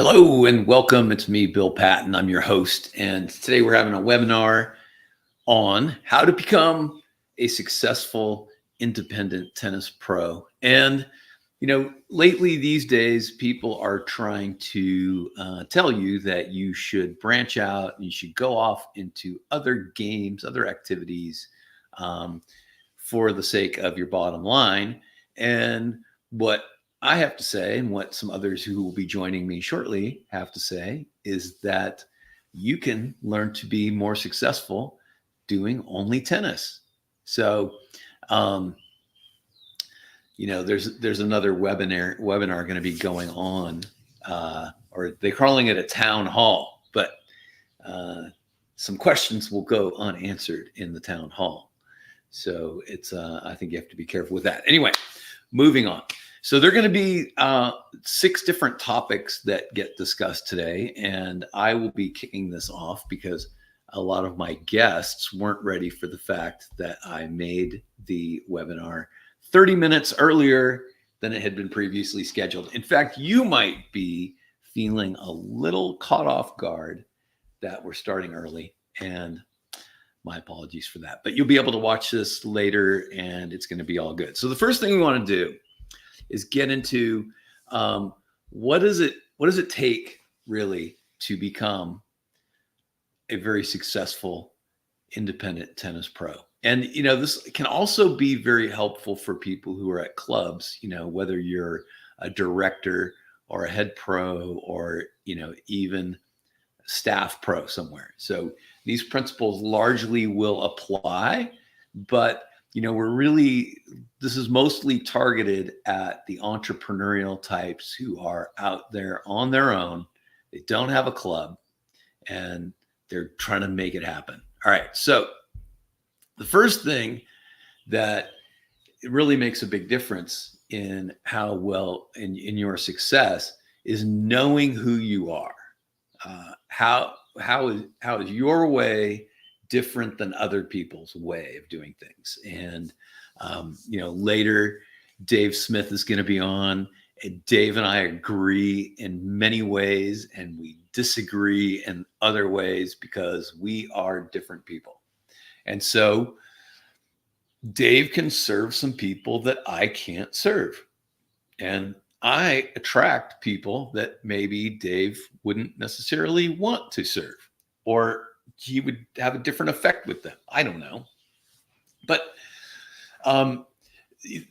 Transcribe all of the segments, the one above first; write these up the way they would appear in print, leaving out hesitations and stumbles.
Hello and welcome. It's me, Bill Patton. I'm your host. And today we're having a webinar on how to become a successful independent tennis pro. And, lately these days, people are trying to tell you that you should branch out, you should go off into other games, other activities um, for the sake of your bottom line. And what I have to say, and what some others who will be joining me shortly have to say, is that you can learn to be more successful doing only tennis. So, um, there's another webinar going to be going on, or they're calling it a town hall, but some questions will go unanswered in the town hall. So I think you have to be careful with that. Anyway, moving on. So there are going to be 6 different topics that get discussed today, and I will be kicking this off because a lot of my guests weren't ready for the fact that I made the webinar 30 minutes earlier than it had been previously scheduled. In fact, you might be feeling a little caught off guard that we're starting early, and my apologies for that. But you'll be able to watch this later, and it's going to be all good. So the first thing we want to do is get into what does it take really to become a very successful independent tennis pro. And this can also be very helpful for people who are at clubs, whether you're a director or a head pro or even staff pro somewhere. So these principles largely will apply, but this is mostly targeted at the entrepreneurial types who are out there on their own. They don't have a club and they're trying to make it happen. All right. So the first thing that it really makes a big difference in how well in your success is knowing who you are. How is your way different than other people's way of doing things? And later Dave Smith is going to be on, and Dave and I agree in many ways and we disagree in other ways because we are different people. And so Dave can serve some people that I can't serve, and I attract people that maybe Dave wouldn't necessarily want to serve, or he would have a different effect with them. I don't know. But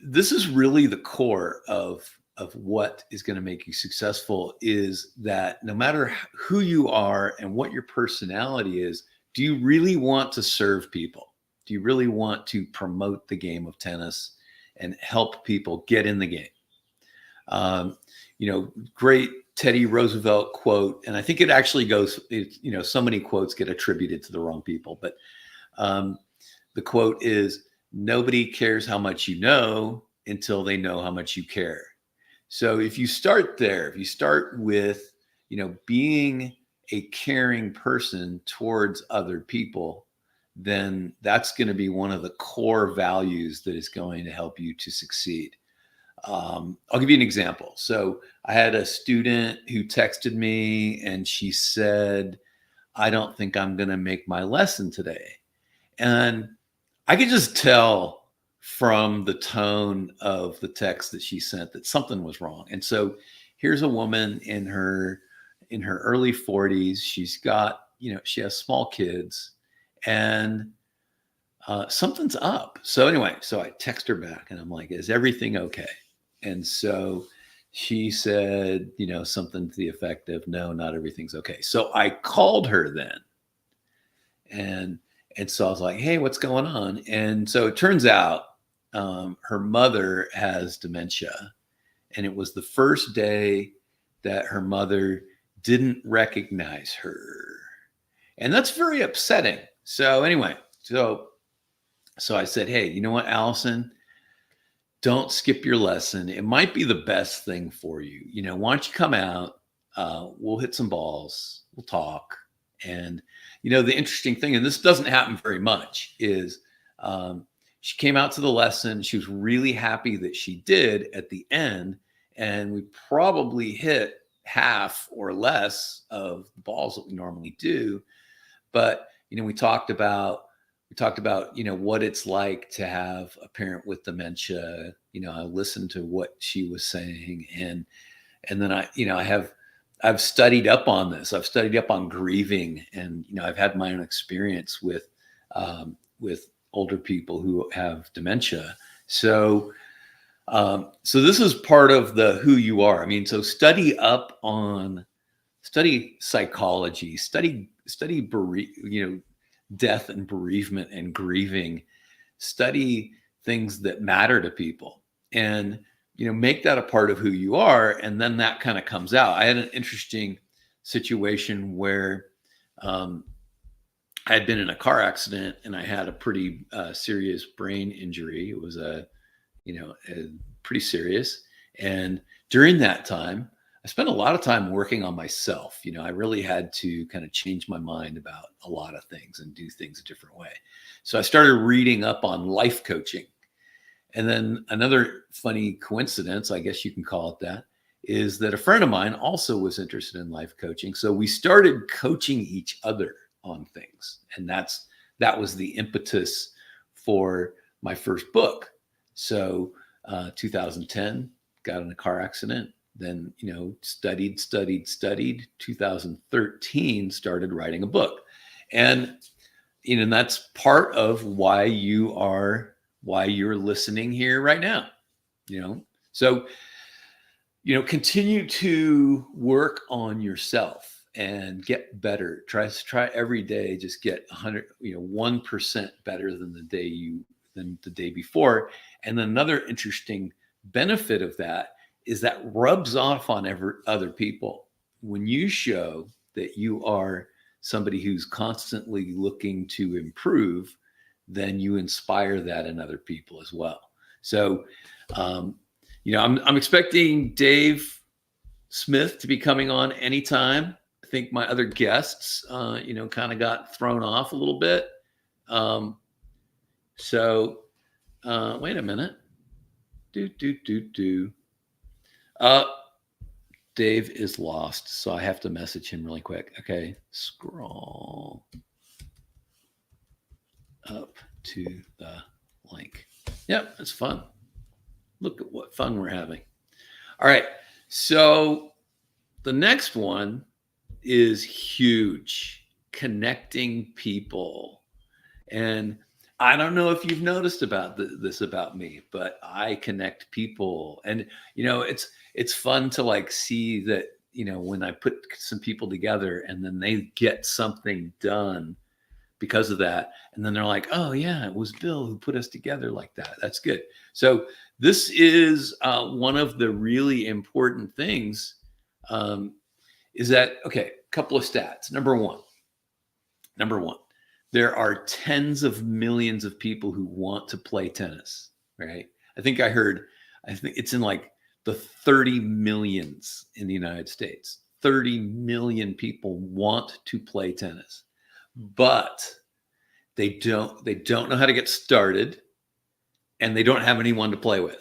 this is really the core of what is going to make you successful, is that no matter who you are and what your personality is, do you really want to serve people? Do you really want to promote the game of tennis and help people get in the game? Great Teddy Roosevelt quote, and I think it actually goes, so many quotes get attributed to the wrong people, but the quote is, nobody cares how much you know until they know how much you care. So if you start there, if you start with, being a caring person towards other people, then that's going to be one of the core values that is going to help you to succeed. I'll give you an example. So I had a student who texted me and she said, I don't think I'm going to make my lesson today. And I could just tell from the tone of the text that she sent that something was wrong. And so here's a woman in her early 40s. She's got, she has small kids, and something's up. So anyway, so I text her back and I'm like, is everything okay? And so she said, something to the effect of, no, not everything's okay. So I called her then. And so I was like, hey, what's going on? And so it turns out her mother has dementia. And it was the first day that her mother didn't recognize her. And that's very upsetting. So anyway, so I said, hey, you know what, Allison? Don't skip your lesson. It might be the best thing for you. Why don't you come out? We'll hit some balls. We'll talk. And, the interesting thing, and this doesn't happen very much, is she came out to the lesson. She was really happy that she did at the end. And we probably hit half or less of the balls that we normally do. But, we talked about, what it's like to have a parent with dementia. I listened to what she was saying, and then I've studied up on this. I've studied up on grieving, and I've had my own experience with older people who have dementia. So this is part of the who you are. So study psychology, study death and bereavement and grieving, study things that matter to people, and make that a part of who you are, and then that kind of comes out. I had an interesting situation where I had been in a car accident, and I had a pretty serious brain injury. It was pretty serious. And during that time, I spent a lot of time working on myself. I really had to kind of change my mind about a lot of things and do things a different way. So I started reading up on life coaching. And then another funny coincidence, I guess you can call it that, is that a friend of mine also was interested in life coaching. So we started coaching each other on things. And that was the impetus for my first book. So 2010, got in a car accident, then, studied. 2013, started writing a book. And, that's part of why you're listening here right now, So, continue to work on yourself and get better. Try every day, just get 1% better than the day before. And then another interesting benefit of that is that rubs off on other people. When you show that you are somebody who's constantly looking to improve, then you inspire that in other people as well. So, I'm expecting Dave Smith to be coming on anytime. I think my other guests, kind of got thrown off a little bit. Wait a minute. Dave is lost, so I have to message him really quick. Okay, scroll up to the link. Yep, that's fun. Look at what fun we're having. All right, so the next one is huge, connecting people. And I don't know if you've noticed about this about me, but I connect people. And, it's fun to see that, when I put some people together and then they get something done because of that. And then they're like, oh yeah, it was Bill who put us together like that. That's good. So this is one of the really important things is that, okay, a couple of stats. Number one, there are tens of millions of people who want to play tennis, right? I think it's in the 30 millions in the United States. 30 million people want to play tennis, but they don't know how to get started, and they don't have anyone to play with.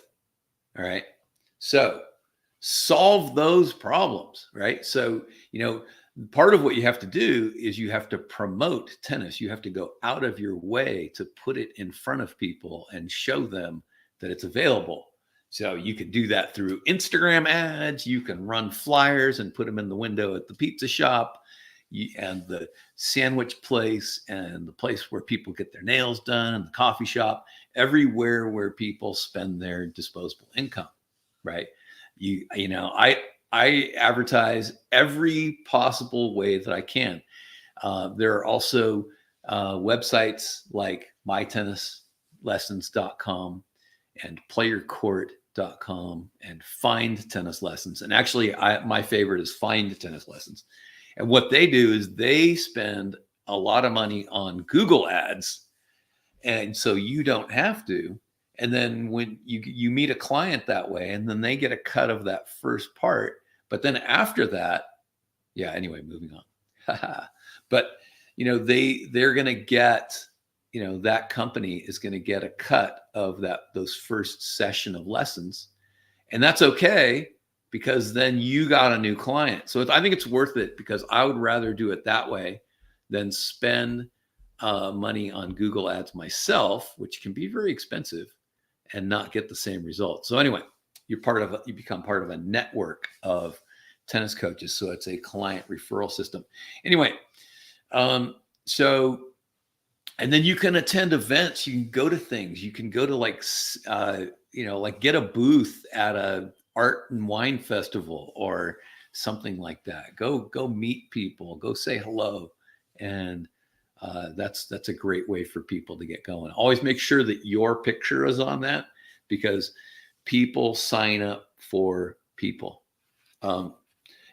All right. So solve those problems, right? So, part of what you have to do is you have to promote tennis. You have to go out of your way to put it in front of people and show them that it's available. So you could do that through Instagram ads. You can run flyers and put them in the window at the pizza shop and the sandwich place and the place where people get their nails done and the coffee shop, everywhere where people spend their disposable income, right? I advertise every possible way that I can. There are also websites like mytennislessons.com and playercourt.com and Find Tennis Lessons. And actually, my favorite is Find Tennis Lessons. And what they do is they spend a lot of money on Google ads. And so you don't have to. And then when you meet a client that way, and then they get a cut of that first part. But then after that, anyway, moving on. But, they're going to get, that company is going to get a cut of those first session of lessons. And that's okay, because then you got a new client. So I think it's worth it, because I would rather do it that way than spend money on Google ads myself, which can be very expensive, and not get the same results. So anyway, you become part of a network of tennis coaches. So it's a client referral system. Anyway, so, and then you can attend events. You can go to things. You can go to like get a booth at a art and wine festival or something like that. Go meet people. Go say hello, and that's a great way for people to get going. Always make sure that your picture is on that, because people sign up for people. One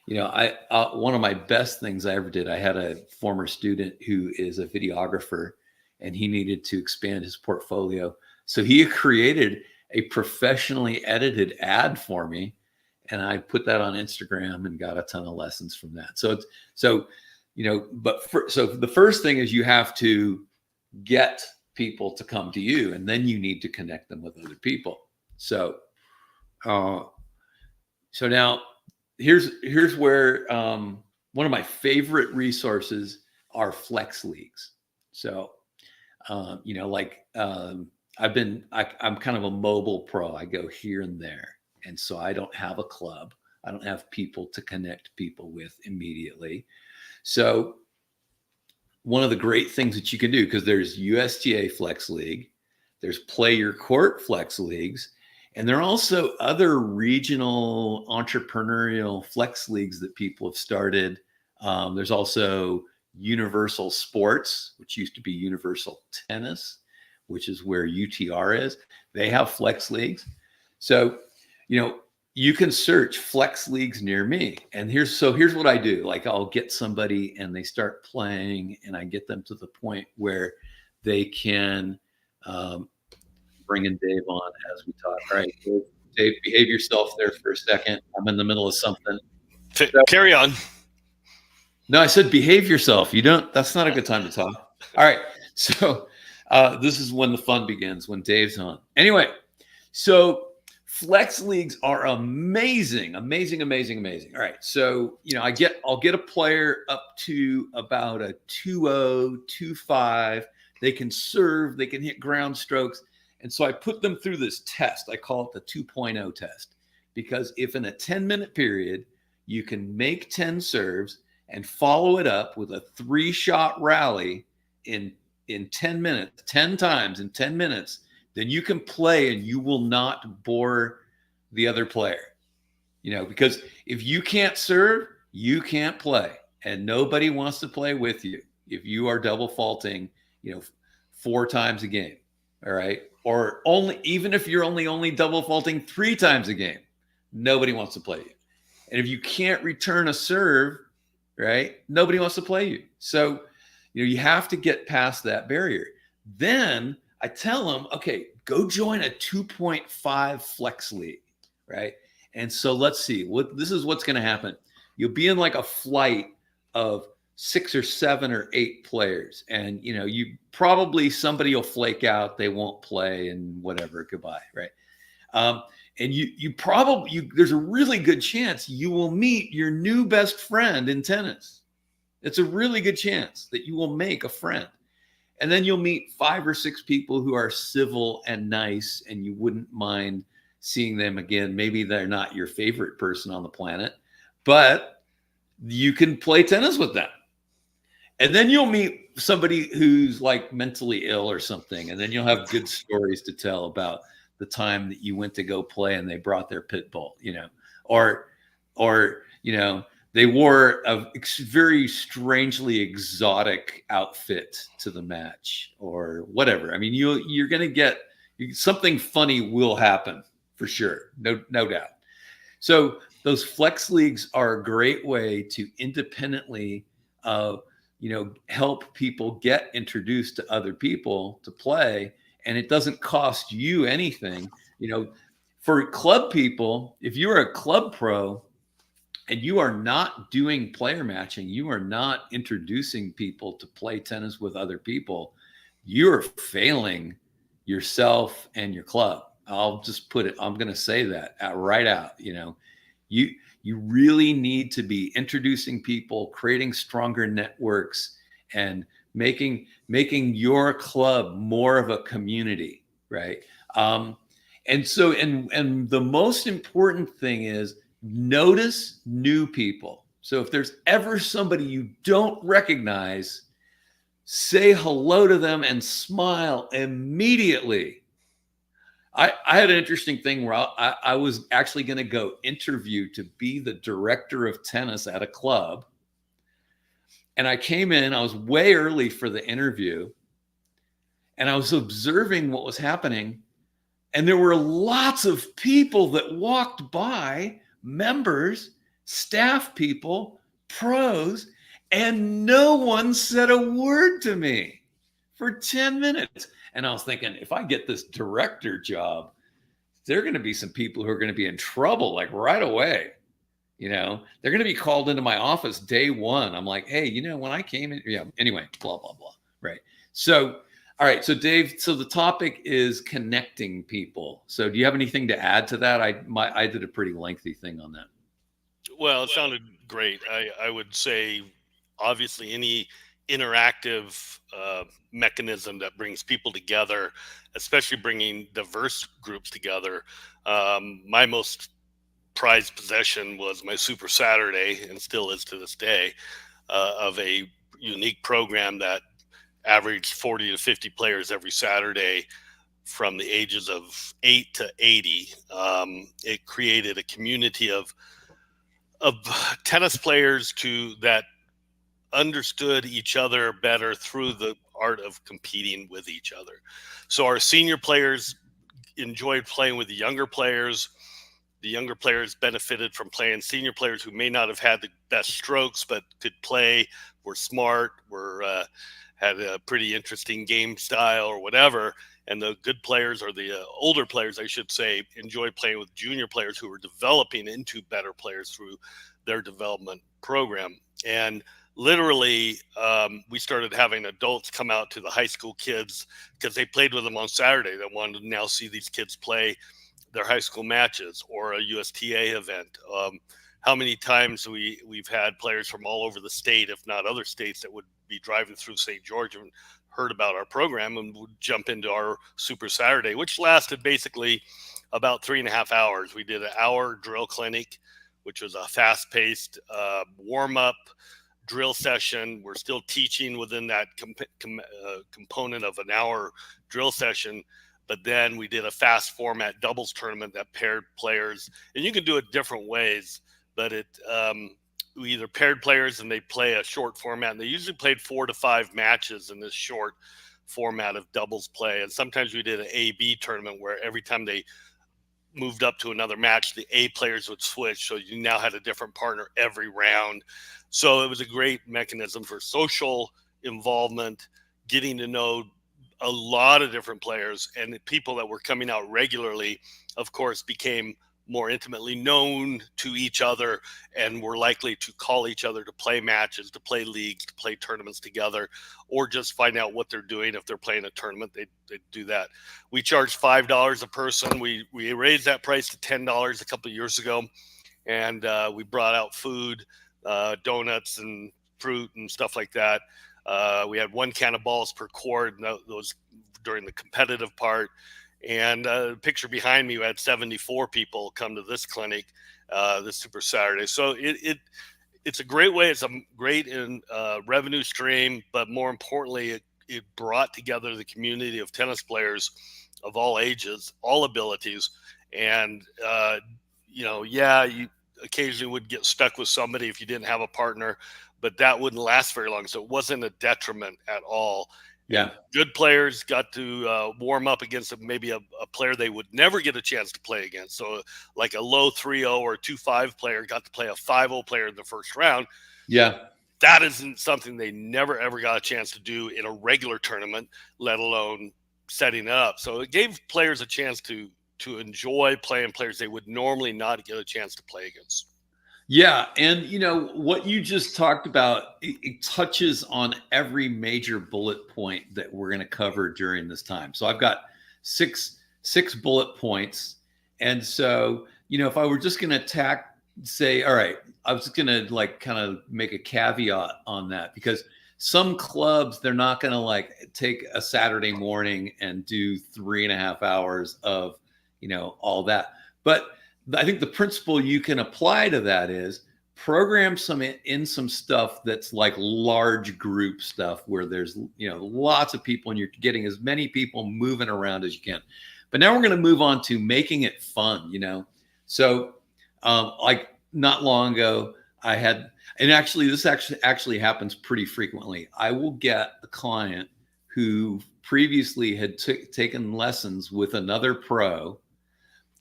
of my best things I ever did, I had a former student who is a videographer, and he needed to expand his portfolio. So he created a professionally edited ad for me, and I put that on Instagram and got a ton of lessons from that. So the first thing is you have to get people to come to you, and then you need to connect them with other people. So now here's where one of my favorite resources are flex leagues. So I'm kind of a mobile pro. I go here and there, and so I don't have a club. I don't have people to connect people with immediately. So one of the great things that you can do, because there's USTA Flex League, there's Play Your Court Flex Leagues, and there are also other regional entrepreneurial flex leagues that people have started. There's also Universal Sports, which used to be Universal Tennis, which is where UTR is. They have flex leagues. So, you can search flex leagues near me. And here's what I do. Like, I'll get somebody and they start playing, and I get them to the point where they can bring in Dave on as we talk. All right, Dave, behave yourself there for a second. I'm in the middle of something. Carry on. No, I said behave yourself. That's not a good time to talk. All right. So this is when the fun begins, when Dave's on. Anyway, so flex leagues are amazing, amazing, amazing, amazing. All right. So, I'll get a player up to about a 2-0, 2-5. They can serve, they can hit ground strokes. And so I put them through this test. I call it the 2.0 test, because if in a 10-minute period, you can make 10 serves and follow it up with a 3-shot rally in 10 minutes, 10 times in 10 minutes, then you can play and you will not bore the other player. Because if you can't serve, you can't play, and nobody wants to play with you if you are double faulting, 4 times a game. All right. Or even if you're only double faulting 3 times a game, nobody wants to play you. And if you can't return a serve, right, nobody wants to play you. So, you have to get past that barrier. Then I tell them, okay, go join a 2.5 flex league, right? And so let's see, this is what's going to happen. You'll be in like a flight of 6 or 7 or 8 players, and you probably, somebody will flake out, they won't play, and whatever, goodbye, right? And there's a really good chance you will meet your new best friend in tennis. It's a really good chance that you will make a friend. And then you'll meet 5 or 6 people who are civil and nice, and you wouldn't mind seeing them again. Maybe they're not your favorite person on the planet, but you can play tennis with them. And then you'll meet somebody who's like mentally ill or something, and then you'll have good stories to tell about the time that you went to go play and they brought their pit bull, or they wore a very strangely exotic outfit to the match or whatever. I mean, you're going to get something funny will happen for sure. No doubt. So those flex leagues are a great way to independently, help people get introduced to other people to play. And it doesn't cost you anything. For club people, if you're a club pro and you are not doing player matching, you are not introducing people to play tennis with other people, you're failing yourself and your club. I'll just I'm going to say that right out. You really need to be introducing people, creating stronger networks, and making your club more of a community, right? Um, and the most important thing is notice new people. So if there's ever somebody you don't recognize, say hello to them and smile immediately. I had an interesting thing where I was actually going to go interview to be the director of tennis at a club. And I came in, I was way early for the interview, and I was observing what was happening. And there were lots of people that walked by, members, staff people, pros, and no one said a word to me for 10 minutes. And I was thinking, if I get this director job, there are going to be some people who are going to be in trouble like right away. They're going to be called into my office day one. I'm like, hey, when I came in, anyway, blah, blah, blah. Right. So, all right. So Dave, so the topic is connecting people. So do you have anything to add to that? I did a pretty lengthy thing on that. Well, it sounded great. I would say, obviously, any interactive mechanism that brings people together, especially bringing diverse groups together. My most prized possession was my Super Saturday, and still is to this day, of a unique program that averaged 40 to 50 players every Saturday from the ages of 8 to 80. It created a community of tennis players that understood each other better through the art of competing with each other. So our senior players enjoyed playing with the younger players. The younger players benefited from playing senior players who may not have had the best strokes, but could play, were smart, had a pretty interesting game style or whatever. And the good players, or the older players, I should say, enjoyed playing with junior players who were developing into better players through their development program. And literally, we started having adults come out to the high school kids because they played with them on Saturday. They wanted to now see these kids play their high school matches or a USTA event. How many times we've had players from all over the state, if not other states, that would be driving through St. George and heard about our program and would jump into our Super Saturday, which lasted basically about 3.5 hours. We did an hour drill clinic, which was a fast-paced warm-up drill session. We're still teaching within that component of an hour drill session. But then we did a fast format doubles tournament that paired players, and you can do it different ways. But we either paired players and they play a short format, and they usually played 4 to 5 matches in this short format of doubles play. And sometimes we did an A-B tournament where every time they moved up to another match, the A players would switch. So you now had a different partner every round. So it was a great mechanism for social involvement, getting to know a lot of different players, and the people that were coming out regularly, of course, became more intimately known to each other and were likely to call each other to play matches, to play leagues, to play tournaments together, or just find out what they're doing. If they're playing a tournament, they do that. We charge $5 a person. We raised that price to $10 a couple of years ago, and we brought out food, donuts and fruit and stuff like that. We had 1 can of balls per court, and those during the competitive part. And the picture behind me, we had 74 people come to this clinic this Super Saturday. So it's a great way. It's a great revenue stream, but more importantly, it brought together the community of tennis players of all ages, all abilities. And, you occasionally would get stuck with somebody if you didn't have a partner, but that wouldn't last very long. So it wasn't a detriment at all. Yeah. And good players got to warm up against maybe a player they would never get a chance to play against. So like a low 3-0 or 2-5 player got to play a 5-0 player in the first round. Yeah. That isn't something they never, ever got a chance to do in a regular tournament, let alone setting it up. So it gave players a chance to enjoy playing players they would normally not get a chance to play against. Yeah. And what you just talked about, it touches on every major bullet point that we're going to cover during this time. So I've got six bullet points. And so, if I were just going to say, all right, I was going to like kind of make a caveat on that, because some clubs, they're not going to like take a Saturday morning and do 3.5 hours of, all that. But I think the principle you can apply to that is program some in some stuff that's like large group stuff where there's, lots of people and you're getting as many people moving around as you can. But now we're going to move on to making it fun, So, like not long ago, I had, and actually, this actually happens pretty frequently. I will get a client who previously had taken lessons with another pro,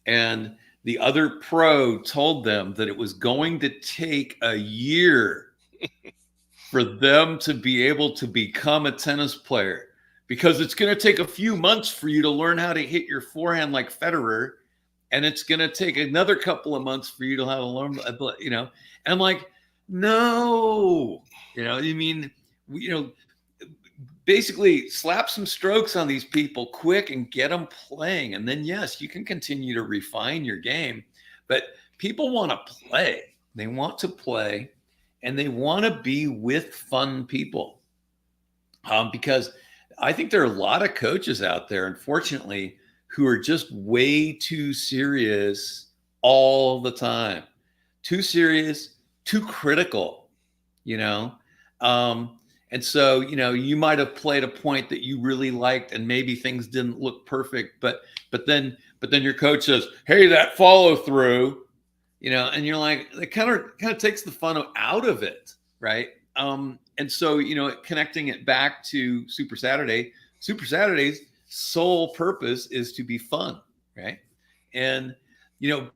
and the other pro told them that it was going to take a year for them to be able to become a tennis player, because it's going to take a few months for you to learn how to hit your forehand like Federer, and it's going to take another couple of months for you to have to learn, and I'm like, no, you mean, basically slap some strokes on these people quick and get them playing. And then, yes, you can continue to refine your game, but people want to play. They want to play and they want to be with fun people. Because I think there are a lot of coaches out there, unfortunately, who are just way too serious all the time, too serious, too critical, you know? And so, you might have played a point that you really liked and maybe things didn't look perfect, but then your coach says, "Hey, that follow through," and you're like, it kind of takes the fun out of it, right? And so, connecting it back to Super Saturday's sole purpose is to be fun, right? And,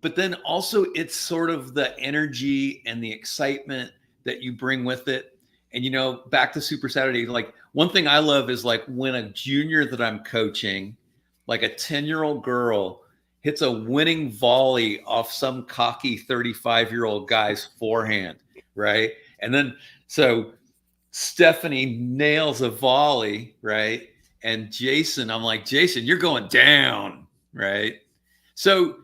but then also it's sort of the energy and the excitement that you bring with it. And, back to Super Saturday, like one thing I love is like when a junior that I'm coaching, like a 10-year-old girl, hits a winning volley off some cocky 35-year-old guy's forehand, right? And then so Stephanie nails a volley, right? And Jason, I'm like, Jason, you're going down, right? So,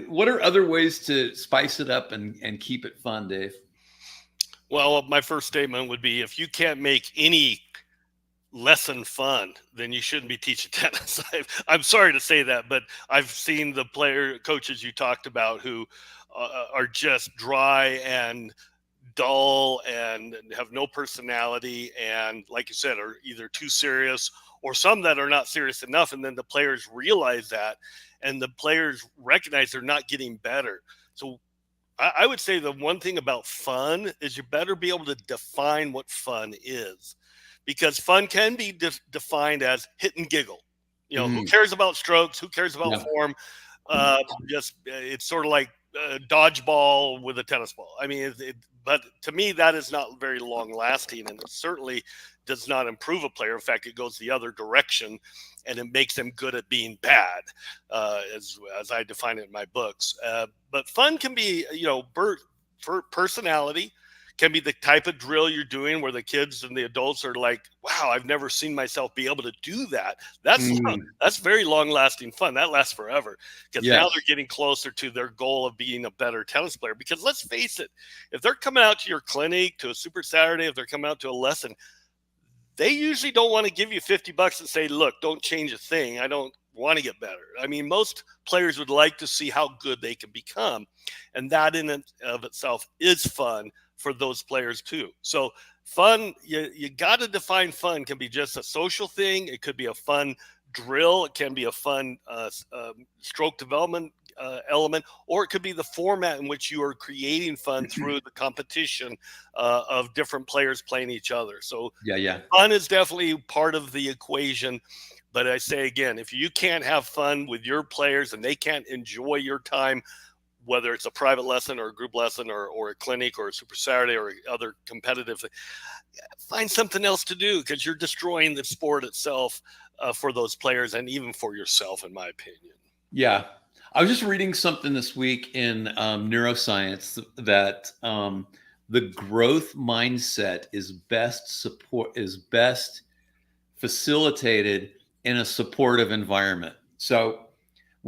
what are other ways to spice it up and keep it fun, Dave? Well, my first statement would be, if you can't make any lesson fun, then you shouldn't be teaching tennis. I'm sorry to say that, but I've seen the coaches you talked about who are just dry and dull and have no personality, and like you said, are either too serious or some that are not serious enough, and then the players realize that, and the players recognize they're not getting better. So I would say the one thing about fun is you better be able to define what fun is, because fun can be defined as hit and giggle. Who cares about strokes? Who cares about form? Just it's sort of like dodgeball with a tennis ball. I mean, but to me, that is not very long lasting, and it certainly does not improve a player. In fact, it goes the other direction, and it makes them good at being bad, as I define it in my books. But fun can be, for personality, can be the type of drill you're doing where the kids and the adults are like, wow, I've never seen myself be able to do that. That's very long lasting fun. That lasts forever, because now they're getting closer to their goal of being a better tennis player. Because let's face it, if they're coming out to your clinic, to a Super Saturday, if they're coming out to a lesson, they usually don't want to give you $50 and say, look, don't change a thing. I don't want to get better. I mean, most players would like to see how good they can become. And that in and of itself is fun for those players too. So fun, you got to define fun. Can be just a social thing. It could be a fun drill. It can be a fun stroke development element, or it could be the format in which you are creating fun through the competition of different players playing each other. So fun is definitely part of the equation. But I say again, if you can't have fun with your players and they can't enjoy your time, whether it's a private lesson or a group lesson or a clinic or a Super Saturday or other competitive thing, find something else to do, because you're destroying the sport itself for those players and even for yourself, in my opinion. Yeah. I was just reading something this week in neuroscience that the growth mindset is best facilitated in a supportive environment. So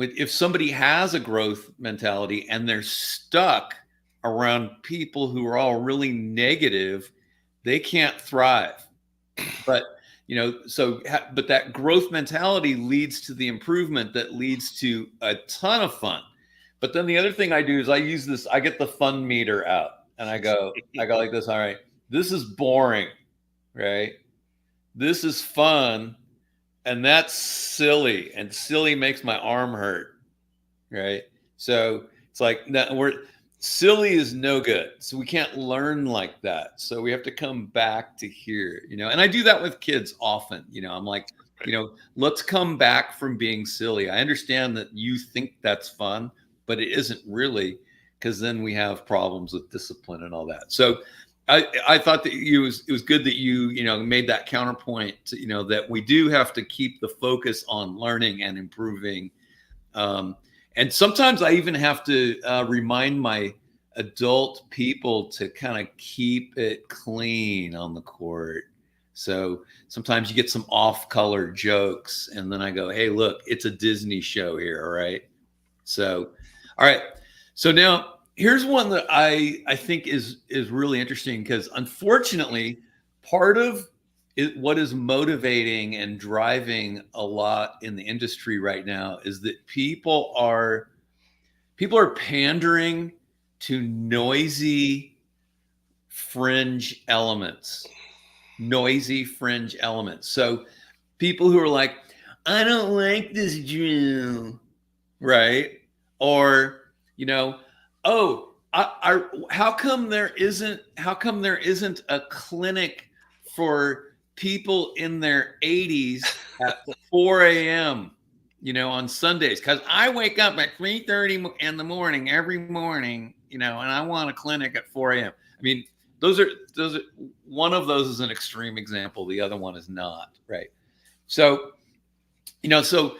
if somebody has a growth mentality and they're stuck around people who are all really negative, they can't thrive. But but that growth mentality leads to the improvement that leads to a ton of fun. But then the other thing I do is I get the fun meter out and I go like this. All right, this is boring, right? This is fun, and that's silly, and silly makes my arm hurt, right? So it's like, no, silly is no good. So we can't learn like that. So we have to come back to here, and I do that with kids often. I'm like, let's come back from being silly. I understand that you think that's fun, but it isn't really, because then we have problems with discipline and all that. So I thought that it was good that you made that counterpoint to, that we do have to keep the focus on learning and improving. And sometimes I even have to remind my adult people to kind of keep it clean on the court. So sometimes you get some off-color jokes, and then I go, "Hey, look, it's a Disney show here, all right?" So, all right. So now here's one that I think is really interesting, because unfortunately, part of what is motivating and driving a lot in the industry right now is that people are pandering to noisy fringe elements. So people who are like, I don't like this drill, right? Or, oh, how come there isn't a clinic for people in their 80s at 4 a.m., on Sundays? Because I wake up at 3:30 in the morning every morning, and I want a clinic at 4 a.m. I mean, those are one of those is an extreme example. The other one is not, right? So, so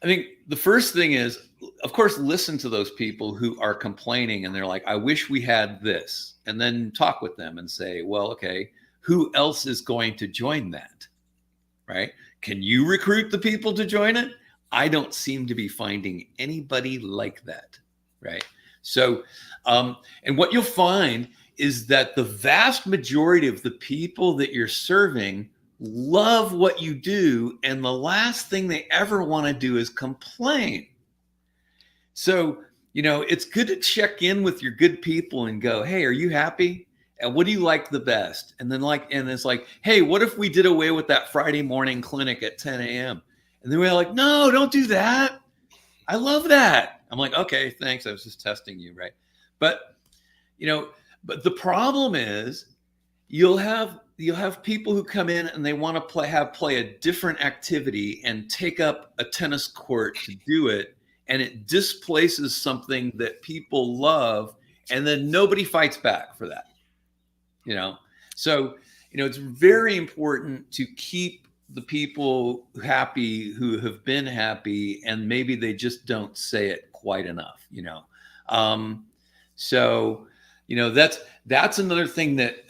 I think the first thing is, of course, listen to those people who are complaining and they're like, I wish we had this. And then talk with them and say, well, okay, who else is going to join that? Right? Can you recruit the people to join it? I don't seem to be finding anybody like that. Right? So, and what you'll find is that the vast majority of the people that you're serving love what you do, and the last thing they ever want to do is complain. So, it's good to check in with your good people and go, hey, are you happy? And what do you like the best? And then and it's like, hey, what if we did away with that Friday morning clinic at 10 a.m.? And then we're like, no, don't do that. I love that. I'm like, okay, thanks. I was just testing you, right? But, but the problem is you'll have people who come in and they want to play a different activity and take up a tennis court to do it, and it displaces something that people love, and then nobody fights back for that. So it's very important to keep the people happy who have been happy, and maybe they just don't say it quite enough. So that's another thing that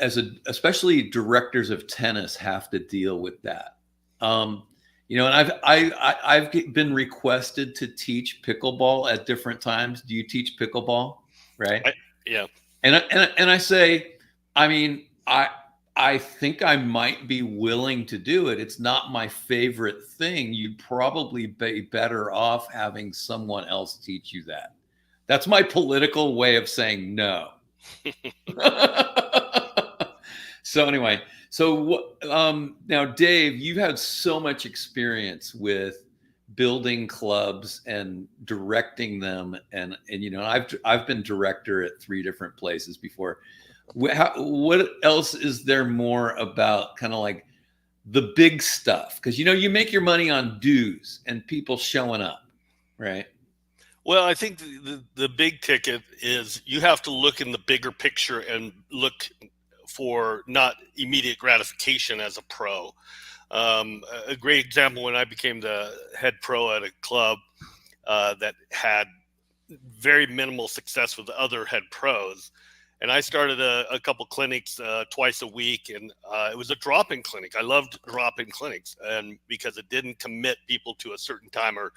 especially directors of tennis have to deal with that. And I've been requested to teach pickleball at different times. Do you teach pickleball? Right. Yeah. And I say, I mean, I think I might be willing to do it. It's not my favorite thing. You'd probably be better off having someone else teach you that. That's my political way of saying no. So anyway, now Dave, you've had so much experience with building clubs and directing them, and I've been director at 3 different places before. What else is there more about kind of like the big stuff? Because you make your money on dues and people showing up, right? Well, I think the big ticket is you have to look in the bigger picture and look for not immediate gratification as a pro. A great example, when I became the head pro at a club that had very minimal success with other head pros, and I started a couple clinics twice a week, and it was a drop-in clinic. I loved drop-in clinics, and because it didn't commit people to a certain time or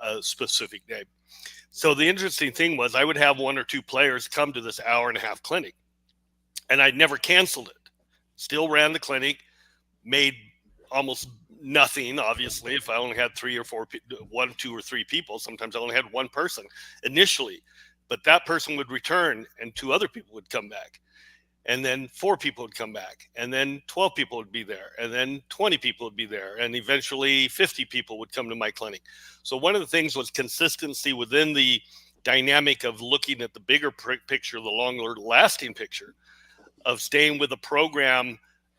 a specific day. So the interesting thing was I would have one or two players come to this hour and a half clinic, and I'd never canceled it. Still ran the clinic, made almost nothing, obviously, if I only had one, two, or three people. Sometimes I only had one person initially, but that person would return and two other people would come back. And then 4 people would come back, and then 12 people would be there, and then 20 people would be there, and eventually 50 people would come to my clinic. So one of the things was consistency within the dynamic of looking at the bigger picture, the longer lasting picture of staying with the program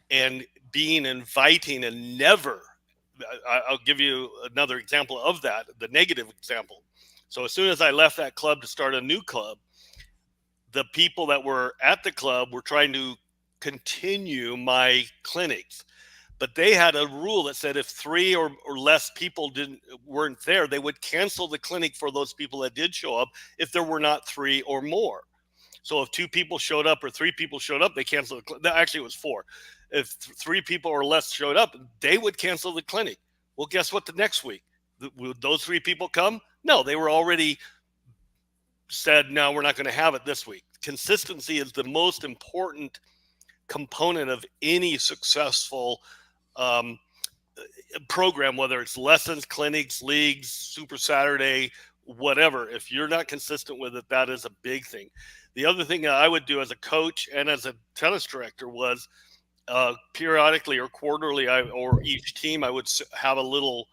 and being inviting and never. I'll give you another example of that, the negative example. So as soon as I left that club to start a new club, the people that were at the club were trying to continue my clinics, but they had a rule that said if 3 or less people weren't there, they would cancel the clinic for those people that did show up if there were not 3 or more. So if 2 people showed up or 3 people showed up, they canceled the clinic. Actually, it was 4. If 3 people or less showed up, they would cancel the clinic. Well, guess what? The next week, would those 3 people come? No, they were already said, no, we're not going to have it this week. Consistency is the most important component of any successful program, whether it's lessons, clinics, leagues, Super Saturday, whatever. If you're not consistent with it, that is a big thing. The other thing that I would do as a coach and as a tennis director was periodically or quarterly, or each team, I would have a little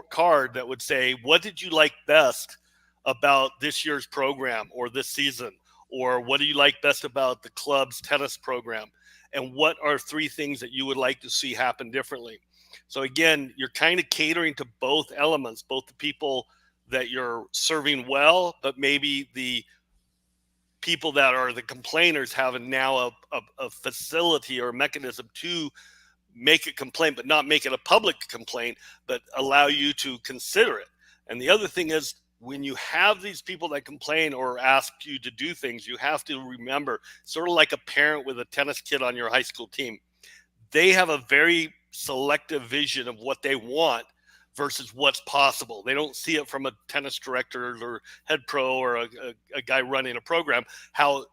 card that would say, what did you like best about this year's program or this season? Or what do you like best about the club's tennis program? And what are 3 things that you would like to see happen differently? So again, you're kind of catering to both elements, both the people that you're serving well, but maybe the people that are the complainers have now a facility or a mechanism to make a complaint, but not make it a public complaint, but allow you to consider it. And the other thing is, when you have these people that complain or ask you to do things, you have to remember, sort of like a parent with a tennis kid on your high school team, they have a very selective vision of what they want versus what's possible. They don't see it from a tennis director or head pro or a guy running a program, how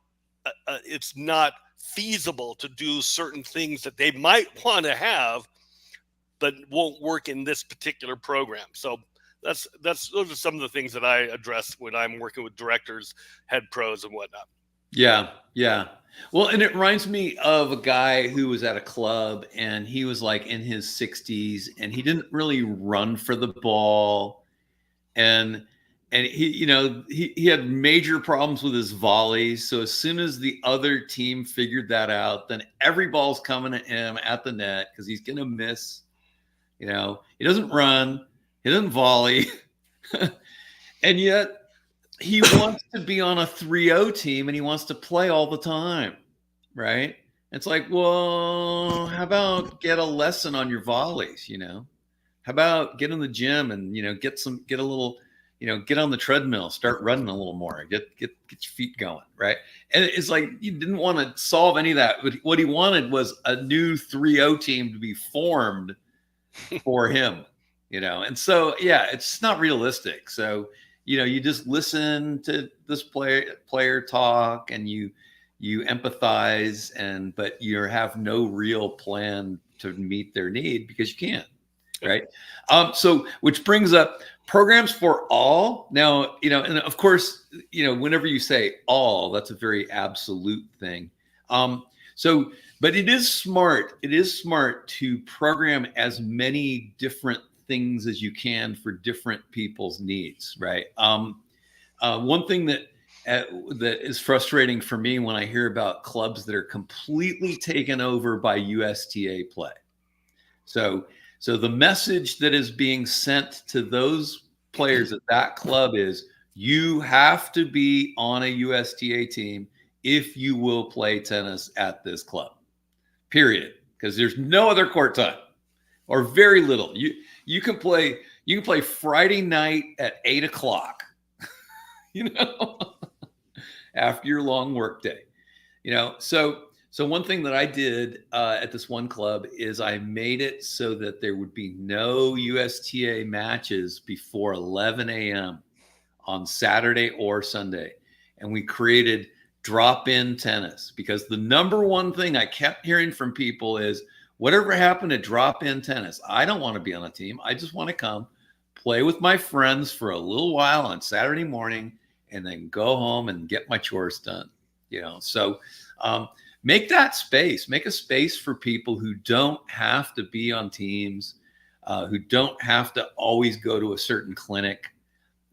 it's not feasible to do certain things that they might want to have, but won't work in this particular program. So those are some of the things that I address when I'm working with directors, head pros, and whatnot. Yeah. Well, and it reminds me of a guy who was at a club, and he was like in his 60s, and he didn't really run for the ball, and he had major problems with his volleys. So as soon as the other team figured that out, then every ball's coming at him at the net because he's gonna miss. He doesn't run. He doesn't volley, and yet he wants to be on a 3-0 team and he wants to play all the time, right? It's like, well, how about get a lesson on your volleys? How about get in the gym and get a little, get on the treadmill, start running a little more, get your feet going, right? And it's like he didn't want to solve any of that. But what he wanted was a new 3-0 team to be formed for him. And so, yeah, it's not realistic. So, you just listen to this player talk, and you empathize, but you have no real plan to meet their need because you can't, right? So, which brings up programs for all. Now, and of course, whenever you say all, that's a very absolute thing. But it is smart. It is smart to program as many different things as you can for different people's needs, right? One thing that is frustrating for me when I hear about clubs that are completely taken over by USTA play. So the message that is being sent to those players at that club is, you have to be on a USTA team if you will play tennis at this club, period. Because there's no other court time, or very little. You can play Friday night at 8:00, after your long work day, so So one thing that I did at this one club is I made it so that there would be no USTA matches before 11 a.m. on Saturday or Sunday. And we created drop-in tennis, because the number one thing I kept hearing from people is, whatever happened to drop-in tennis? I don't want to be on a team. I just want to come play with my friends for a little while on Saturday morning and then go home and get my chores done. So make that space, make a space for people who don't have to be on teams, who don't have to always go to a certain clinic,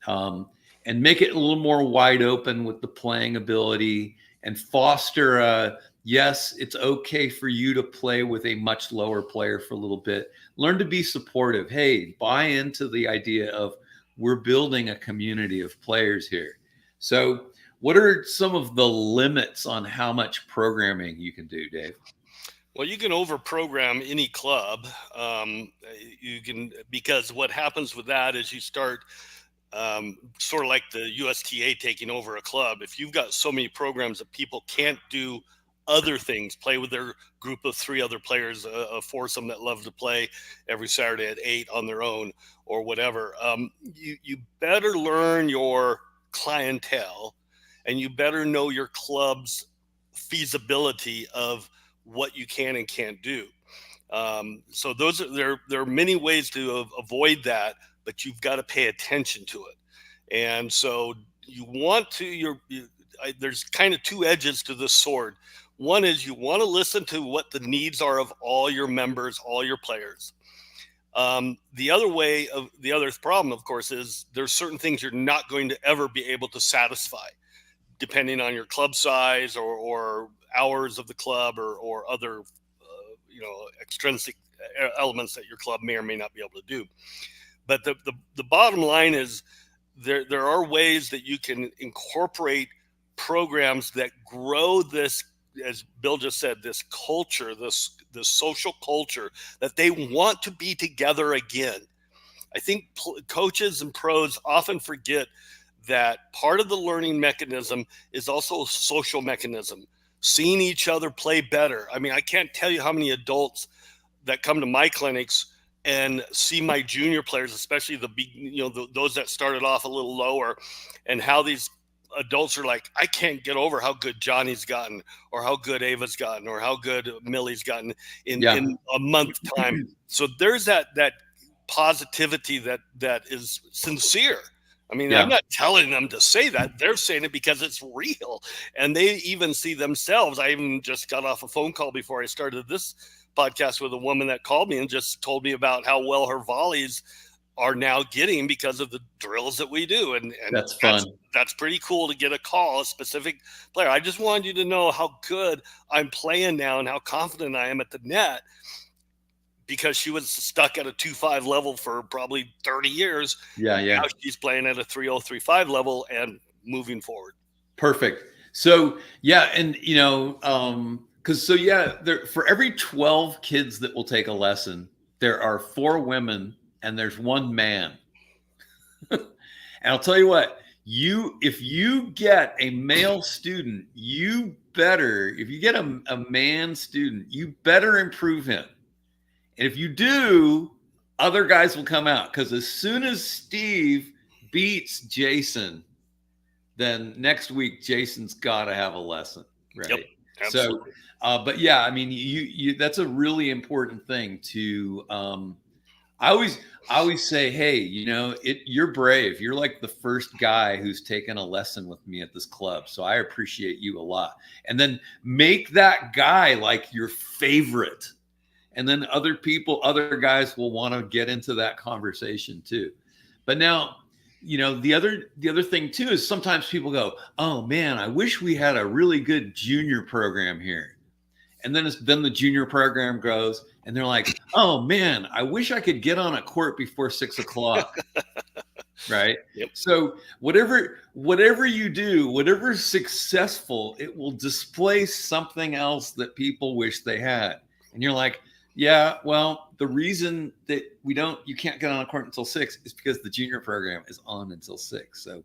and make it a little more wide open with the playing ability, and foster yes, it's okay for you to play with a much lower player for a little bit. Learn to be supportive. Hey, buy into the idea of, we're building a community of players here. So what are some of the limits on how much programming you can do, Dave? Well, you can over program any club. You can, because what happens with that is you start sort of like the USTA taking over a club. If you've got so many programs that people can't do other things, play with their group of 3 other players, a foursome that love to play every Saturday at 8 on their own or whatever, you better learn your clientele, and you better know your club's feasibility of what you can and can't do. So there are many ways to avoid that, but you've got to pay attention to it. And so you want to, there's kind of 2 edges to this sword. One is you want to listen to what the needs are of all your members, all your players. The other problem, of course, is there's certain things you're not going to ever be able to satisfy, depending on your club size or hours of the club, or other, extrinsic elements that your club may or may not be able to do. But the bottom line is, there are ways that you can incorporate programs that grow this, as Bill just said, this culture, this social culture, that they want to be together again. I think coaches and pros often forget that part of the learning mechanism is also a social mechanism, seeing each other play better. I mean, I can't tell you how many adults that come to my clinics and see my junior players, especially those that started off a little lower, and how these adults are like, I can't get over how good Johnny's gotten, or how good Ava's gotten, or how good Millie's gotten in a month time. So there's that positivity that is sincere. I mean, I'm not telling them to say that. They're saying it because it's real. And they even see themselves. I even just got off a phone call before I started this podcast with a woman that called me and just told me about how well her volleys are now getting because of the drills that we do. And that's fun. That's pretty cool to get a call, a specific player. I just wanted you to know how good I'm playing now and how confident I am at the net, because she was stuck at a 2.5 level for probably 30 years. Yeah. Now she's playing at a 3.0, 3.5 level and moving forward. Perfect. So, and there, for every 12 kids that will take a lesson, there are 4 women and there's 1 man. And I'll tell you what, if you get a male student, if you get a man student, you better improve him. And if you do, other guys will come out, because as soon as Steve beats Jason, then next week Jason's got to have a lesson, right? Yep, absolutely. So, but yeah, I mean, you that's a really important thing to. I always say, hey, you're brave. You're like the first guy who's taken a lesson with me at this club, so I appreciate you a lot. And then make that guy like your favorite. And then other guys will want to get into that conversation too. But now, the other thing too is sometimes people go, oh man, I wish we had a really good junior program here. And then the junior program goes and they're like, oh man, I wish I could get on a court before 6 o'clock. Right. Yep. So whatever you do, whatever's successful, it will displace something else that people wish they had. And you're like, yeah, well, the reason that you can't get on a court until 6 is because the junior program is on until 6. So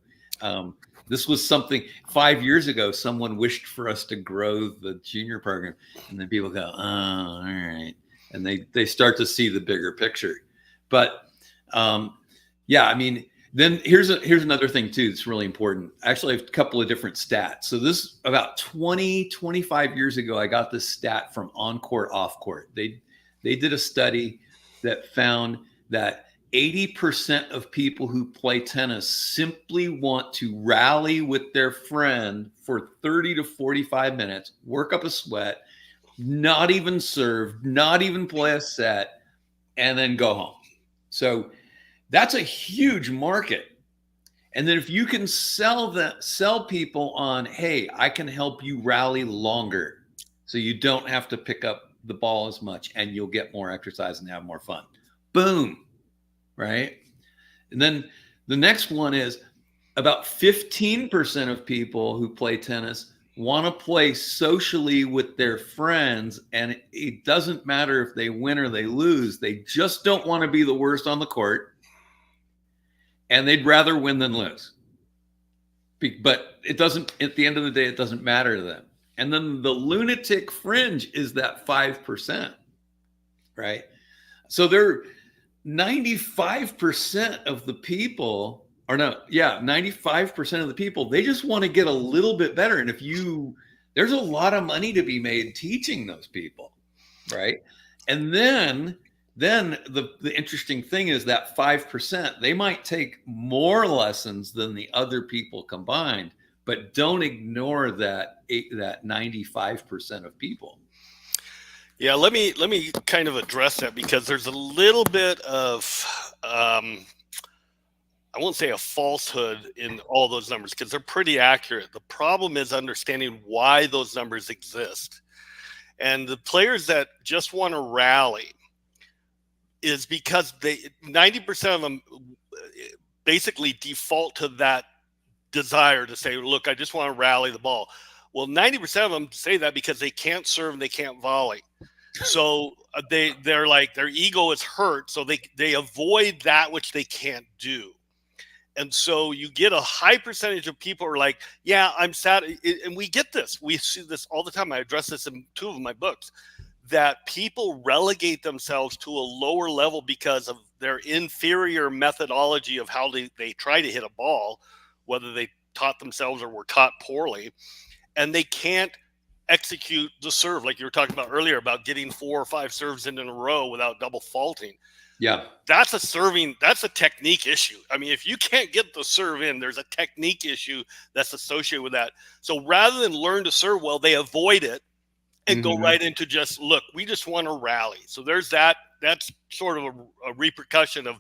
This was something 5 years ago, someone wished for us to grow the junior program. And then people go, oh, all right. And they start to see the bigger picture. But yeah, I mean, then here's another thing too that's really important. Actually, I have a couple of different stats. So this about 25 years ago, I got this stat from On Court, Off Court. They did a study that found that 80% of people who play tennis simply want to rally with their friend for 30 to 45 minutes, work up a sweat, not even serve, not even play a set, and then go home. So that's a huge market. And then if you can sell people on, hey, I can help you rally longer so you don't have to pick up the ball as much and you'll get more exercise and have more fun. Boom. Right? And then the next one is about 15% of people who play tennis want to play socially with their friends. And it doesn't matter if they win or they lose. They just don't want to be the worst on the court. And they'd rather win than lose. But it doesn't, at the end of the day, it doesn't matter to them. And then the lunatic fringe is that 5%, right? So they're 95% of the people, or no, yeah, 95% of the people, they just want to get a little bit better. And there's a lot of money to be made teaching those people, right? And then the interesting thing is that 5%, they might take more lessons than the other people combined, but don't ignore that 95% of people. Yeah, let me kind of address that, because there's a little bit of I won't say a falsehood in all those numbers, because they're pretty accurate. The problem is understanding why those numbers exist. And the players that just want to rally is because 90% of them basically default to that desire to say, look, I just want to rally the ball. Well, 90% of them say that because they can't serve and they can't volley. So they're like, their ego is hurt, so they avoid that which they can't do. And so you get a high percentage of people are like, yeah, I'm sad. And we get this. We see this all the time. I address this in 2 of my books, that people relegate themselves to a lower level because of their inferior methodology of how they try to hit a ball, whether they taught themselves or were taught poorly, and they can't execute the serve like you were talking about earlier about getting 4 or 5 serves in a row without double faulting. Yeah, that's a technique issue. I mean, if you can't get the serve in, there's a technique issue that's associated with that. So rather than learn to serve well, they avoid it and go right into just, look, we just want to rally. So there's that. That's sort of a repercussion of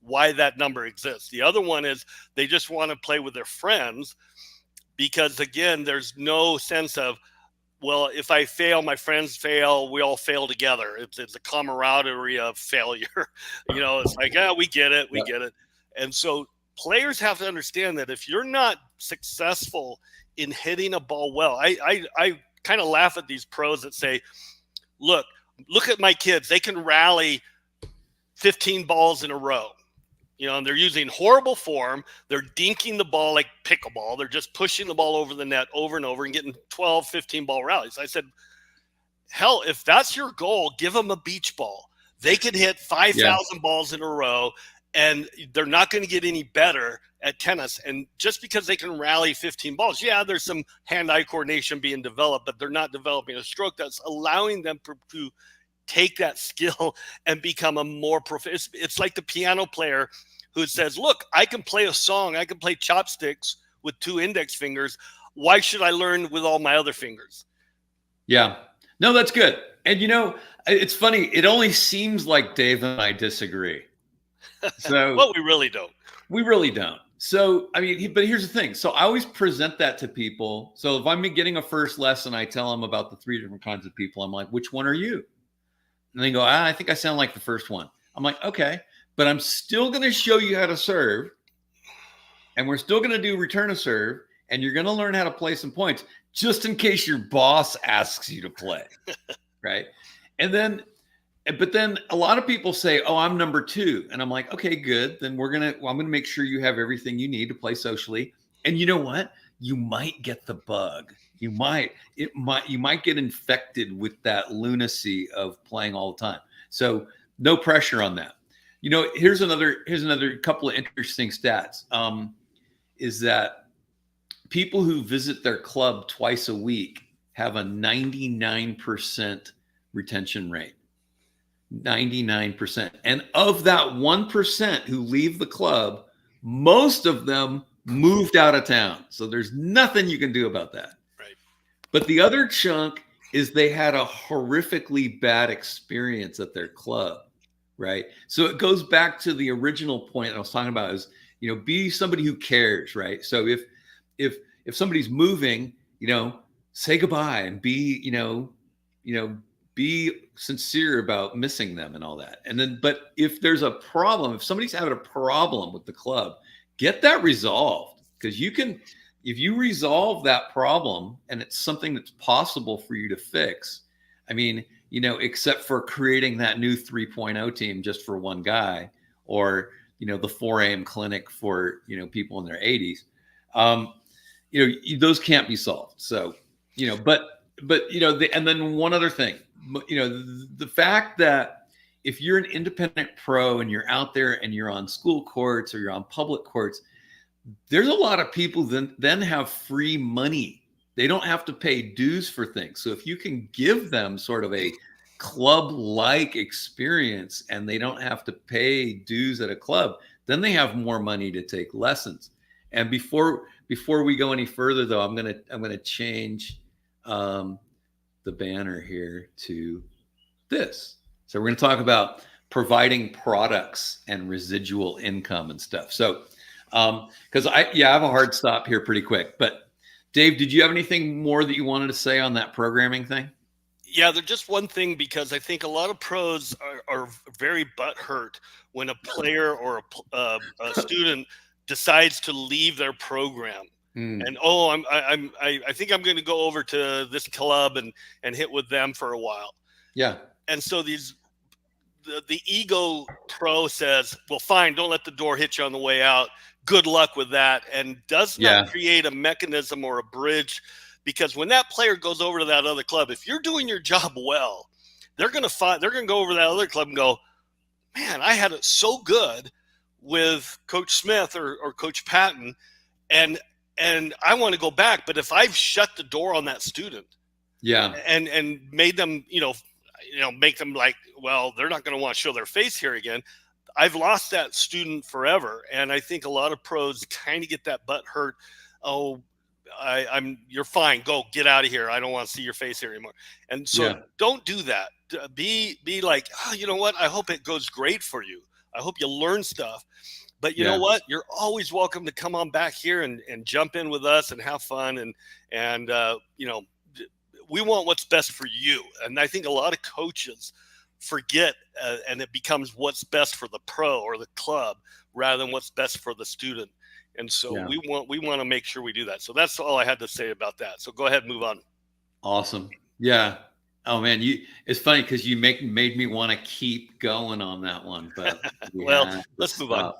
why that number exists. The other one is they just want to play with their friends because, again, there's no sense of, well, if I fail, my friends fail, we all fail together. It's a camaraderie of failure. It's like, yeah, we get it. We get it. And so players have to understand that if you're not successful in hitting a ball well, I kind of laugh at these pros that say, look at my kids. They can rally 15 balls in a row. And they're using horrible form. They're dinking the ball like pickleball. They're just pushing the ball over the net over and over and getting 12, 15 ball rallies. I said, hell, if that's your goal, give them a beach ball. They can hit 5,000 balls in a row, and they're not going to get any better at tennis. And just because they can rally 15 balls, there's some hand-eye coordination being developed, but they're not developing a stroke that's allowing them to take that skill and become a more proficient. It's like the piano player who says, look, I can play a song. I can play chopsticks with 2 index fingers. Why should I learn with all my other fingers? Yeah. No, that's good. And it's funny. It only seems like Dave and I disagree. So well, we really don't. We really don't. So, I mean, but here's the thing. So I always present that to people. So if I'm getting a first lesson, I tell them about the 3 different kinds of people. I'm like, which one are you? And they go, I think I sound like the first one. I'm like, okay, but I'm still going to show you how to serve. And we're still going to do return a serve. And you're going to learn how to play some points just in case your boss asks you to play. Right. But then a lot of people say, oh, I'm number 2. And I'm like, okay, good. Then I'm going to make sure you have everything you need to play socially. And you know what? You might get the bug. You might get infected with that lunacy of playing all the time. So no pressure on that. Here's another couple of interesting stats. Is that people who visit their club twice a week have a 99% retention rate. 99%. And of that 1% who leave the club, most of them moved out of town. So there's nothing you can do about that. Right. But the other chunk is they had a horrifically bad experience at their club, right? So it goes back to the original point I was talking about is, be somebody who cares, right? So if somebody's moving, say goodbye and be sincere about missing them and all that. And then, but if there's a problem, if somebody's having a problem with the club, get that resolved, because if you resolve that problem and it's something that's possible for you to fix, I mean, except for creating that new 3.0 team just for one guy, or, the 4 a.m. clinic for, people in their 80s, those can't be solved. So, and then one other thing, the fact that if you're an independent pro and you're out there and you're on school courts or you're on public courts, there's a lot of people then have free money. They don't have to pay dues for things. So if you can give them sort of a club-like experience and they don't have to pay dues at a club, then they have more money to take lessons. And before we go any further, though, I'm gonna change the banner here to this. So we're going to talk about providing products and residual income and stuff. So, because I have a hard stop here pretty quick. But Dave, did you have anything more that you wanted to say on that programming thing? Yeah, there's just one thing, because I think a lot of pros are very butthurt when a player or a student decides to leave their program. And I think I'm going to go over to this club and hit with them for a while. Yeah. And so the ego pro says, well, fine, don't let the door hit you on the way out. Good luck with that. And does not create a mechanism or a bridge, because when that player goes over to that other club, if you're doing your job well, they're going to go over to that other club and go, man, I had it so good with Coach Smith or Coach Patton, and I want to go back. But if I've shut the door on that student, and made them, make them like, well, they're not going to want to show their face here again, I've lost that student forever. And I think a lot of pros kind of get that butt hurt. Oh, you're fine. Go get out of here. I don't want to see your face here anymore. And so don't do that. Be like, oh, you know what? I hope it goes great for you. I hope you learn stuff. But you know what? You're always welcome to come on back here and jump in with us and have fun. And we want what's best for you. And I think a lot of coaches forget, and it becomes what's best for the pro or the club rather than what's best for the student. And so we want to make sure we do that. So that's all I had to say about that. So go ahead and move on. Awesome. Yeah. Oh man, it's funny because you made me want to keep going on that one, but well, let's move on.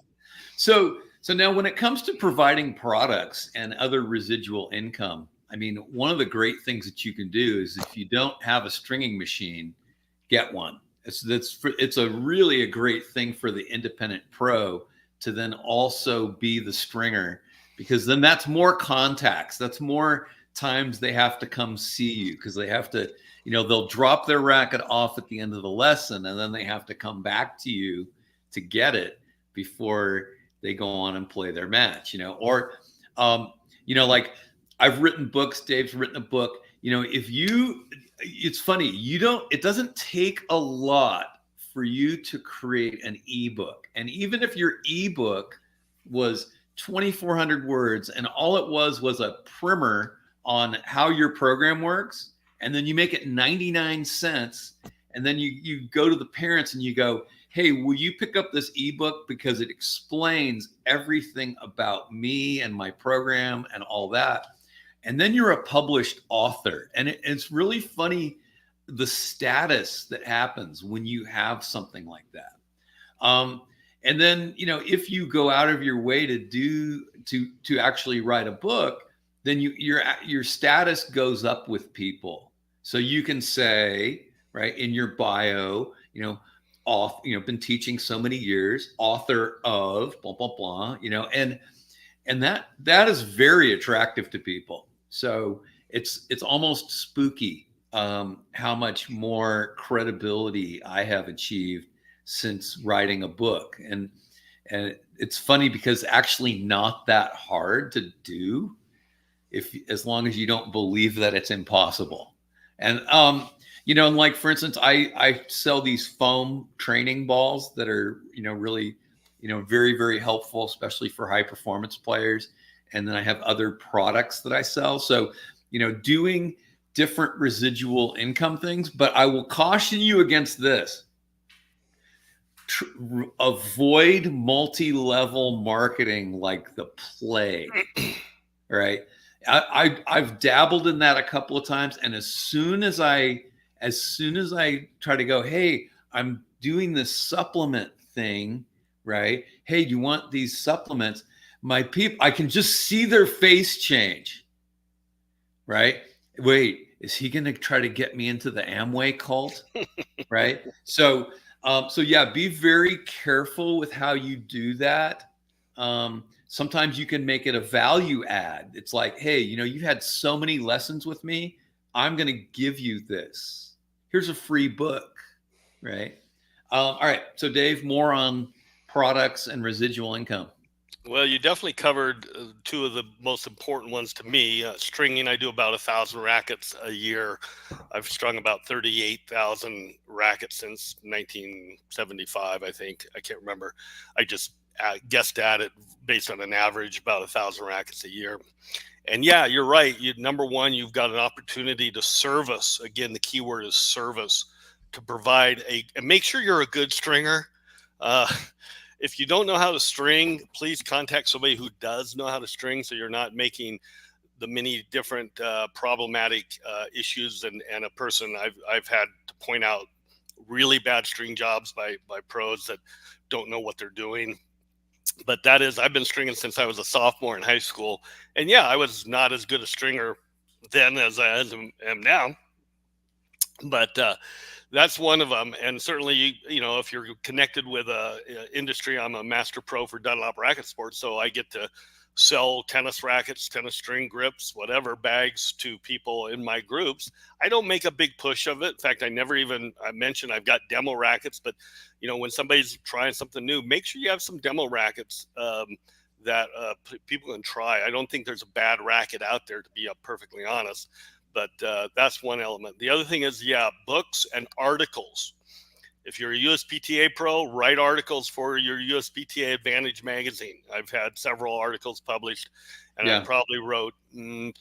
So now when it comes to providing products and other residual income, I mean, one of the great things that you can do is, if you don't have a stringing machine, get one. It's a really a great thing for the independent pro to then also be the stringer, because then that's more contacts. That's more times they have to come see you, because they have to, they'll drop their racket off at the end of the lesson, and then they have to come back to you to get it before they go on and play their match, or, like I've written books, Dave's written a book, it's funny, it doesn't take a lot for you to create an ebook. And even if your ebook was 2,400 words and all it was a primer on how your program works, and then you make it 99 cents, and then you go to the parents and you go, hey, will you pick up this ebook, because it explains everything about me and my program and all that. And then you're a published author. And it's really funny, the status that happens when you have something like that. And then, if you go out of your way to actually write a book, then your status goes up with people. So you can say, right, in your bio, been teaching so many years, author of blah blah blah, and that is very attractive to people. So it's almost spooky, how much more credibility I have achieved since writing a book. And it's funny because actually not that hard to do, if as long as you don't believe that it's impossible. And and like, for instance, I sell these foam training balls that are really very, very helpful, especially for high performance players. And then I have other products that I sell. So doing different residual income things. But I will caution you against this. Avoid multi-level marketing like the plague. Right. I've dabbled in that a couple of times, and as soon as I try to go, hey, I'm doing this supplement thing, right? Hey, do you want these supplements? My people, I can just see their face change. Right? Wait, is he going to try to get me into the Amway cult? Right? So yeah, be very careful with how you do that. Sometimes you can make it a value add. It's like, hey, you've had so many lessons with me. I'm going to give you this. Here's a free book, right? All right. So Dave, more on products and residual income. Well, you definitely covered two of the most important ones to me. Stringing, I do about 1,000 rackets a year. I've strung about 38,000 rackets since 1975, I think. I can't remember. I just guessed at it based on an average, about 1,000 rackets a year. And yeah, you're right. Number one, you've got an opportunity to service. Again, the key word is service, to provide and make sure you're a good stringer. If you don't know how to string, please contact somebody who does know how to string, so you're not making the many different problematic issues. And a person I've had to point out really bad string jobs by pros that don't know what they're doing. But that is, I've been stringing since I was a sophomore in high school. And yeah, I was not as good a stringer then as I am now. But that's one of them. And certainly, if you're connected with a industry, I'm a master pro for Dunlop Racket Sports. So I get to sell tennis rackets, tennis string grips, whatever, bags to people in my groups. I don't make a big push of it. In fact, I mentioned I've got demo rackets, but when somebody's trying something new, make sure you have some demo rackets that people can try. I don't think there's a bad racket out there, to be perfectly honest, but that's one element. The other thing is, books and articles. If you're a USPTA pro, write articles for your USPTA Advantage magazine. I've had several articles published, and I probably wrote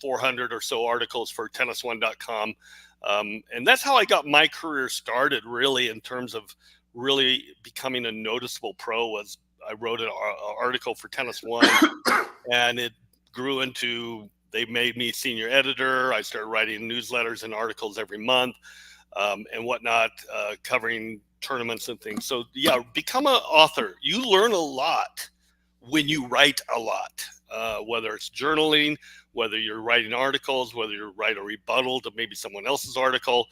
400 or so articles for tennis1.com. And that's how I got my career started, really, in terms of really becoming a noticeable pro. Was I wrote an article for Tennis One, and it grew into, they made me senior editor. I started writing newsletters and articles every month and whatnot, covering tournaments and things. So yeah, become an author. You learn a lot when you write a lot, whether it's journaling, whether you're writing articles, whether you write a rebuttal to maybe someone else's article.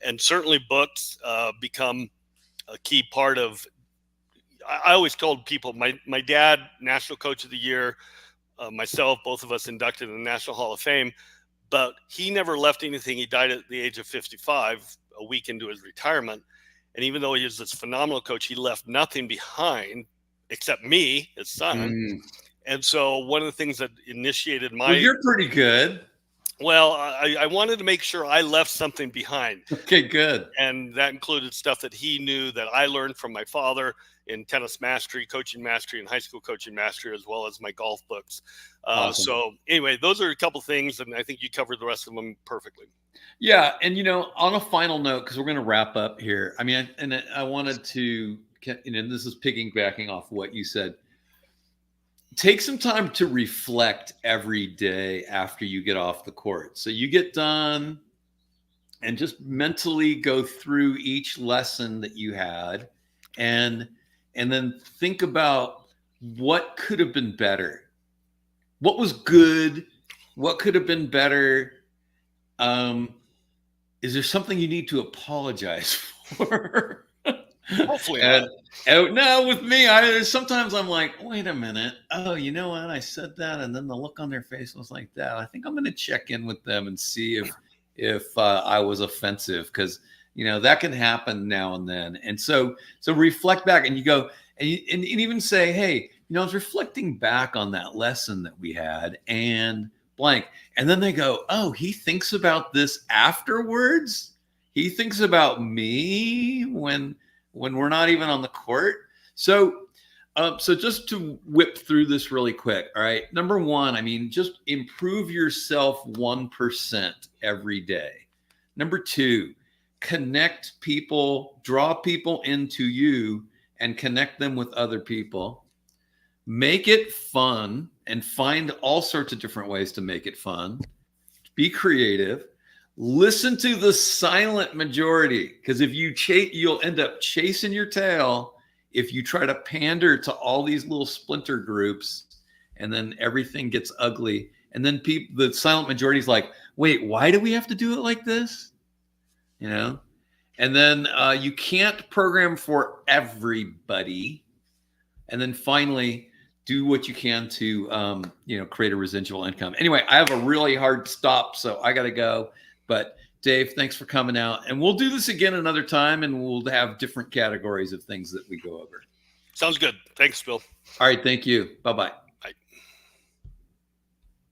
And certainly books become a key part of, I always told people, my dad, National Coach of the Year, myself, both of us inducted in the National Hall of Fame, but he never left anything. He died at the age of 55, a week into his retirement. And even though he was this phenomenal coach, he left nothing behind except me, his son. And so one of the things that initiated my... Well, you're pretty good. Well, I wanted to make sure I left something behind. Okay, good. And that included stuff that he knew that I learned from my father in tennis mastery, coaching mastery, and high school coaching mastery, as well as my golf books. Awesome. So anyway, those are a couple things, and I think you covered the rest of them perfectly. Yeah. And, on a final note, because we're going to wrap up here, I wanted to, this is piggybacking off what you said. Take some time to reflect every day after you get off the court. So you get done and just mentally go through each lesson that you had and and then think about what could have been better. What was good? What could have been better? Is there something you need to apologize for? Hopefully and, not. no, with me, sometimes I'm like, wait a minute. Oh, you know what? I said that, and then the look on their face was like that. I think I'm going to check in with them and see if I was offensive, because that can happen now and then. And so reflect back, and you go and even say, hey, I was reflecting back on that lesson that we had, and blank. And then they go, oh, he thinks about this afterwards. He thinks about me when we're not even on the court. So just to whip through this really quick. All right. Number one, just improve yourself 1% every day. Number two, connect people, draw people into you and connect them with other people. Make it fun and find all sorts of different ways to make it fun. Be creative. Listen to the silent majority, because if you'll end up chasing your tail if you try to pander to all these little splinter groups, and then everything gets ugly. And then the silent majority is like, wait, why do we have to do it like this? And then you can't program for everybody. And then finally, do what you can to, create a residual income. Anyway, I have a really hard stop, so I got to go. But Dave, thanks for coming out. And we'll do this again another time, and we'll have different categories of things that we go over. Sounds good. Thanks, Bill. All right. Thank you. Bye-bye.